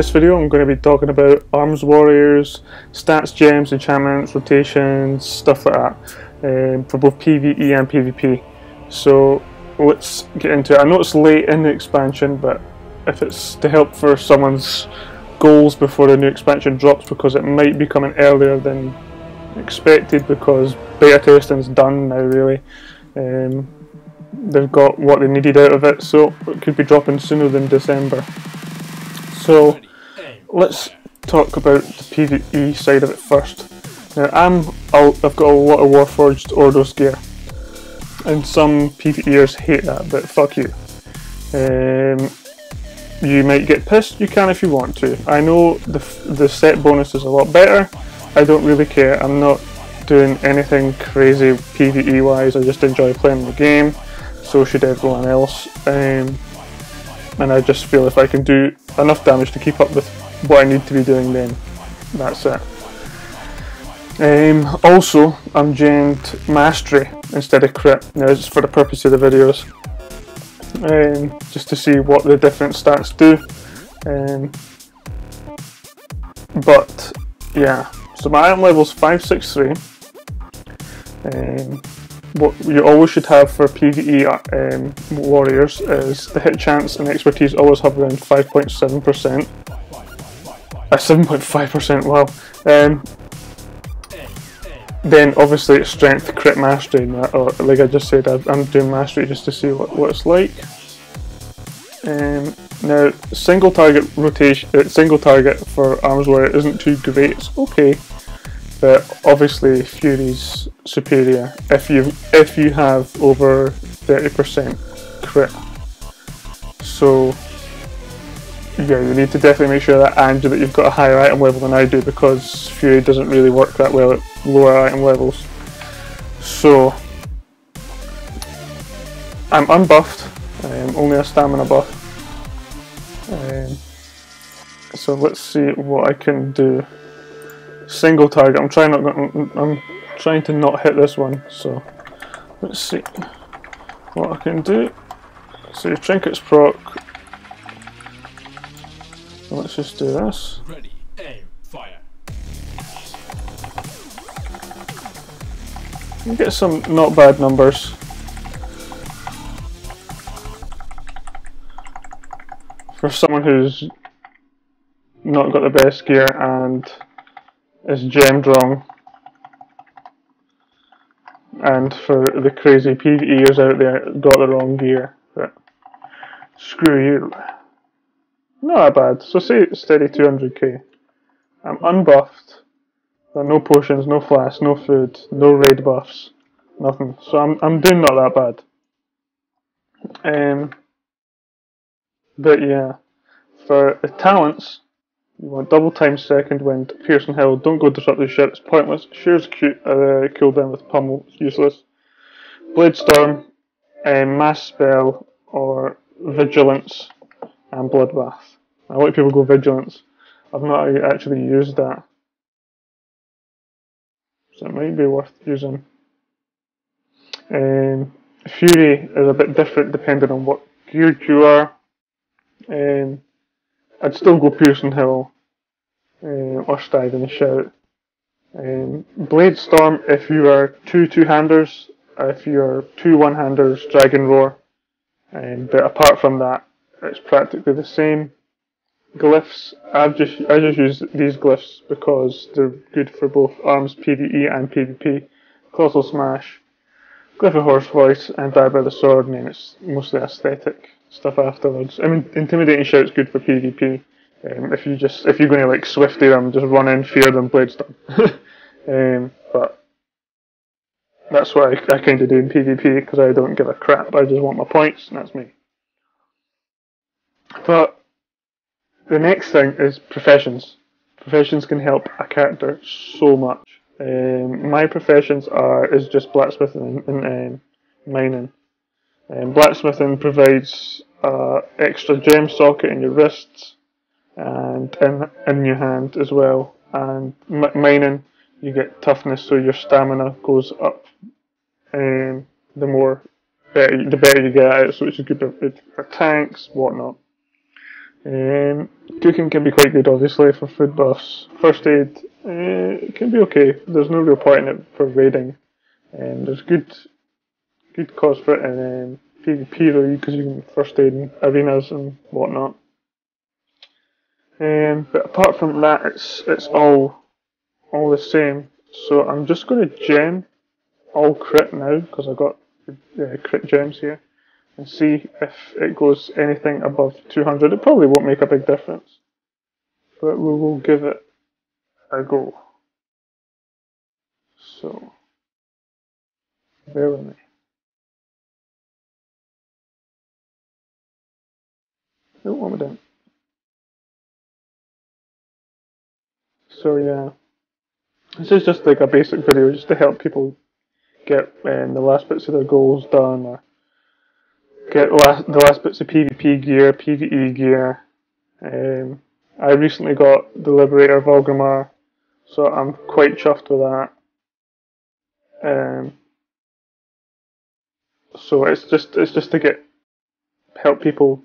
this video I'm going to be talking about arms warriors, stats, gems, enchantments, rotations, stuff like that, for both PvE and PvP. So let's get into it. I know it's late in the expansion, but if it's to help for someone's goals before the new expansion drops, because it might be coming earlier than expected because beta testing's done now really. They've got what they needed out of it, so it could be dropping sooner than December. So let's talk about the PvE side of it first. Now I've got a lot of Warforged Ordos gear, and some PvEers hate that, but fuck you. You might get pissed, you can if you want to. I know the set bonus is a lot better, I don't really care. I'm not doing anything crazy PvE wise, I just enjoy playing the game, so should everyone else. And I just feel if I can do enough damage to keep up with what I need to be doing, then that's it. Also, I'm gened Mastery instead of Crit. Now it's for the purpose of the videos, just to see what the different stats do. But yeah, so my item level's 563. What you always should have for PvE warriors is the hit chance and expertise always have around 5.7%. 7.5%, wow. Then obviously it's strength, crit, mastery, or like I just said, I'm doing mastery just to see what it's like. Now single target for arms warrior isn't too great, it's okay. But obviously Fury's superior if you have over 30% crit. So yeah, you need to definitely make sure that that you've got a higher item level than I do, because Fury doesn't really work that well at lower item levels. So I'm unbuffed, only a stamina buff. So let's see what I can do. Single target. I'm trying to not hit this one. So let's see what I can do. So your trinkets proc. Let's just do this. Ready, aim, fire. You get some not bad numbers. For someone who's not got the best gear and is gemmed wrong, and for the crazy PvEers out there got the wrong gear, but screw you. Not that bad. So say steady 200k. I'm unbuffed. There are no potions, no flasks, no food, no raid buffs, nothing. So I'm doing not that bad. But yeah, for the talents, you want double time, second wind, piercing hill, don't go disruptive shit, it's pointless, shares cooldown with pummel, it's useless. Blade storm, mass spell, or vigilance and bloodbath. A lot of people go vigilance. I've not actually used that, so it might be worth using. Fury is a bit different depending on what geared you are. I'd still go piercing hill or stag in the shout. Blade storm if you are two-handers, if you are two one-handers, dragon roar. But apart from that, it's practically the same. Glyphs, I just use these glyphs because they're good for both arms PvE and PvP. Colossal Smash, Glyph of Horse Voice, and Die by the Sword, and then it's mostly aesthetic stuff afterwards. I mean, Intimidating Shout's good for PvP. If you're going to like swifty them, just run in, fear them, blade storm. But that's what I kind of do in PvP, because I don't give a crap. I just want my points, and that's me. But the next thing is professions. Professions can help a character so much. My professions is just blacksmithing and mining. Blacksmithing provides extra gem socket in your wrists and in your hand as well. And mining, you get toughness, so your stamina goes up. The better you get at it, so it's good for tanks, whatnot. Cooking can be quite good, obviously, for food buffs. First aid, it can be okay. There's no real point in it for raiding. There's good cause for it in PvP though, because you can first aid in arenas and whatnot. But apart from that, it's all the same. So I'm just going to gem all crit now, because I've got crit gems here, and see if it goes anything above 200. It probably won't make a big difference, but we will give it a go. So, bear with me. No, what am I doing? So yeah, this is just like a basic video just to help people get the last bits of their goals done, or get the last bits of PvP gear, PvE gear. I recently got the Liberator of Orgrimmar, so I'm quite chuffed with that. So it's just to help people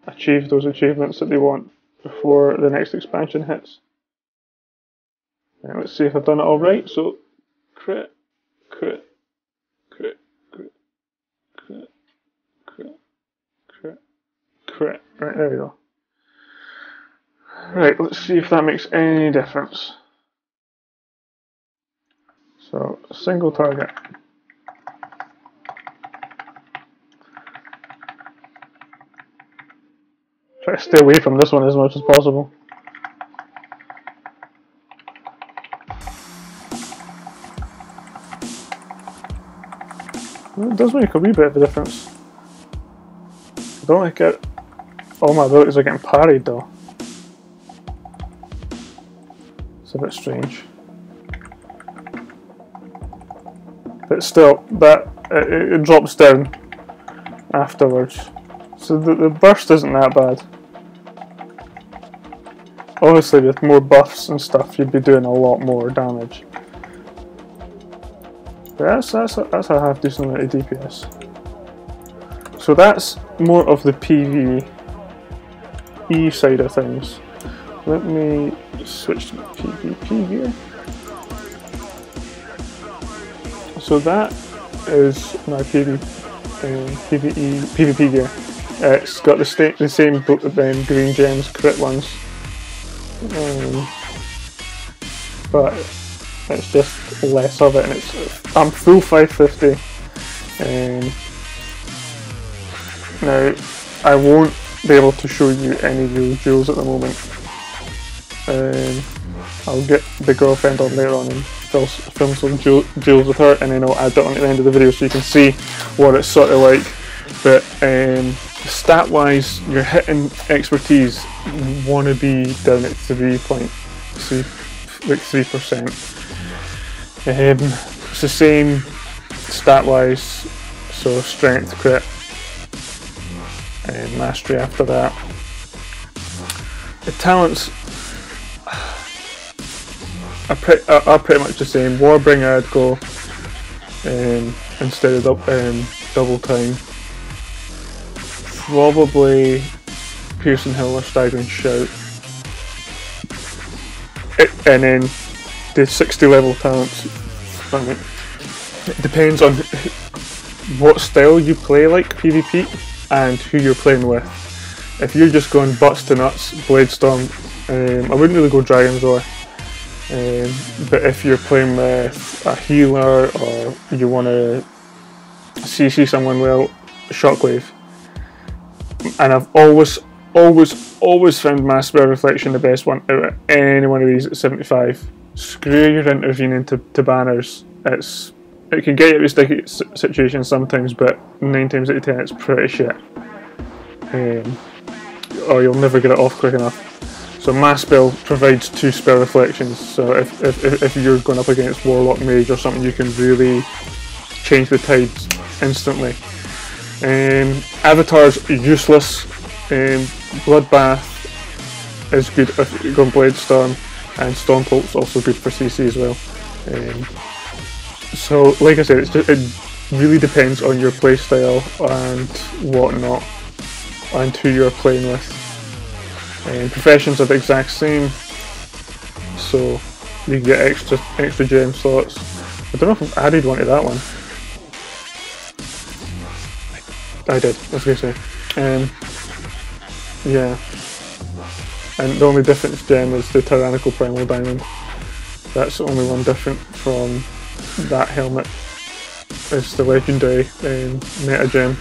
achieve those achievements that they want before the next expansion hits. Let's see if I've done it all right. So crit, crit, crit, crit, crit, crit, crit, crit. Right, there we go. Right, let's see if that makes any difference. So, single target. Try to stay away from this one as much as possible. It does make a wee bit of a difference. I don't like it. All my abilities are getting parried though. It's a bit strange. But still, it drops down afterwards. So the burst isn't that bad. Obviously with more buffs and stuff you'd be doing a lot more damage. But that's a half decent amount of DPS. So that's more of the PvE side of things. Let me switch to my PvP gear. So that is my PvP gear. It's got the same green gems crit ones, but it's just less of it, and I'm full 550. Now I won't be able to show you any real jewels at the moment. I'll get the girlfriend on later on and film some jewels with her, and then I'll add that on at the end of the video so you can see what it's sort of like. But stat wise, your hitting expertise want to be down at 3%. It's the same stat wise, so strength, crit, and mastery after that. The talents are pretty much the same. Warbringer I'd go instead of double time. Probably Piercing Hill or Staggering Shout. And then the 60 level talents, it depends on what style you play, like PvP, and who you're playing with. If you're just going butts to nuts, Bladestorm, I wouldn't really go Dragon's Roar. But if you're playing with a healer, or you want to CC someone well, Shockwave. And I've always found Mass Spell Reflection the best one out of any one of these at 75. Screw your intervening to banners. It can get you out of sticky situations sometimes, but 9 times out of 10 it's pretty shit. Or you'll never get it off quick enough. So Mass Spell provides 2 spell reflections, so if you're going up against Warlock Mage or something, you can really change the tides instantly. Avatar's useless. Bloodbath is good if you're going Bladestorm, and Stormpulse also good for CC as well. So like I said, it really depends on your playstyle and whatnot, and who you're playing with. Professions are the exact same, so you can get extra gem slots. I don't know if I've added one to that one. I did, I was going to say. Yeah. And the only difference gem is the Tyrannical Primal Diamond. That's the only one different from that helmet. It's the legendary meta gem.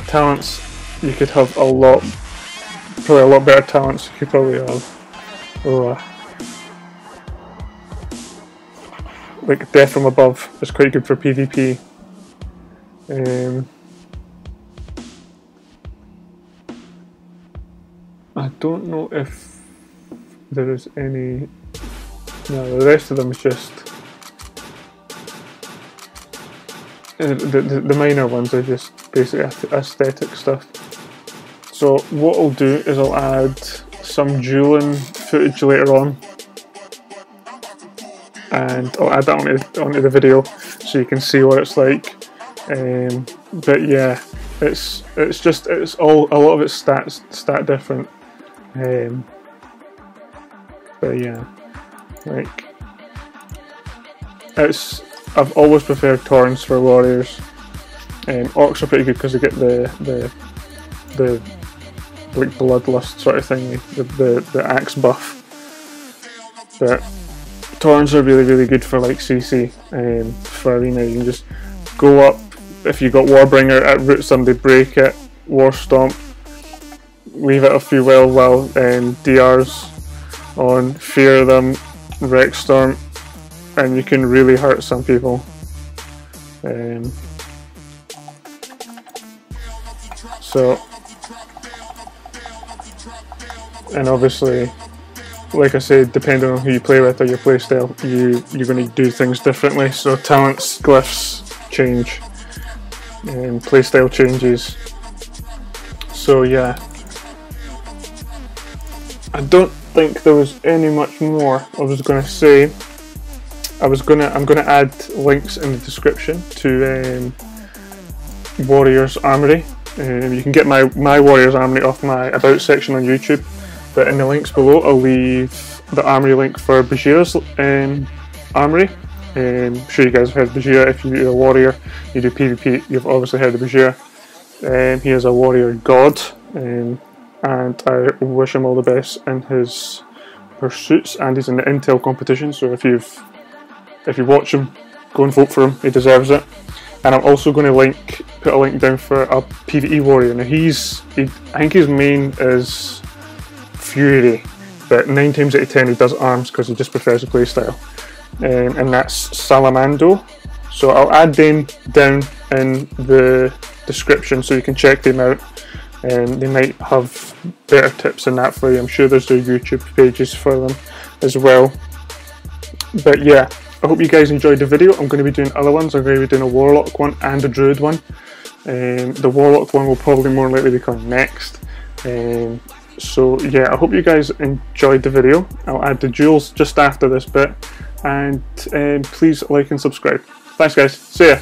Talents, you could have probably a lot better talents. You could probably have, like Death from Above is quite good for PvP. I don't know if there is any. No, the rest of them is just the minor ones are just basically aesthetic stuff. So what I'll do is I'll add some dueling footage later on, and I'll add that onto the video so you can see what it's like. But yeah, it's all a lot of it's stat different. But yeah, like I've always preferred Torrents for warriors. Orcs are pretty good because they get the like bloodlust sort of thing, the axe buff. But Torrents are really good for like CC. For arena, you can just go up. If you got Warbringer at root somebody, break it, War Stomp, leave it a few while DRs on, fear them, Wreck Storm, and you can really hurt some people. And obviously, like I said, depending on who you play with or your playstyle, you're going to do things differently. So talents, glyphs change, and playstyle changes. So yeah, I don't think there was any much more I was going to say. I'm gonna add links in the description to Warriors Armoury. You can get my Warriors Armoury off my About section on YouTube, but in the links below I'll leave the Armoury link for Bajheera's Armoury. I'm sure you guys have heard of Bajheera. If you're a warrior, you do PvP, you've obviously heard of Bajheera. He is a warrior god, and I wish him all the best in his pursuits, and he's in the Intel competition, so if you watch him, go and vote for him, he deserves it. And I'm also going to put a link down for a PvE warrior. Now I think his main is Fury, but 9 times out of 10 he does arms because he just prefers the playstyle. And that's Salamando. So I'll add them down in the description so you can check them out. They might have better tips than that for you. I'm sure there's their YouTube pages for them as well. But yeah, I hope you guys enjoyed the video. I'm going to be doing other ones. I'm going to be doing a Warlock one and a Druid one. The Warlock one will probably more likely be coming next. So yeah, I hope you guys enjoyed the video. I'll add the duels just after this bit. And please like and subscribe. Thanks guys, see ya!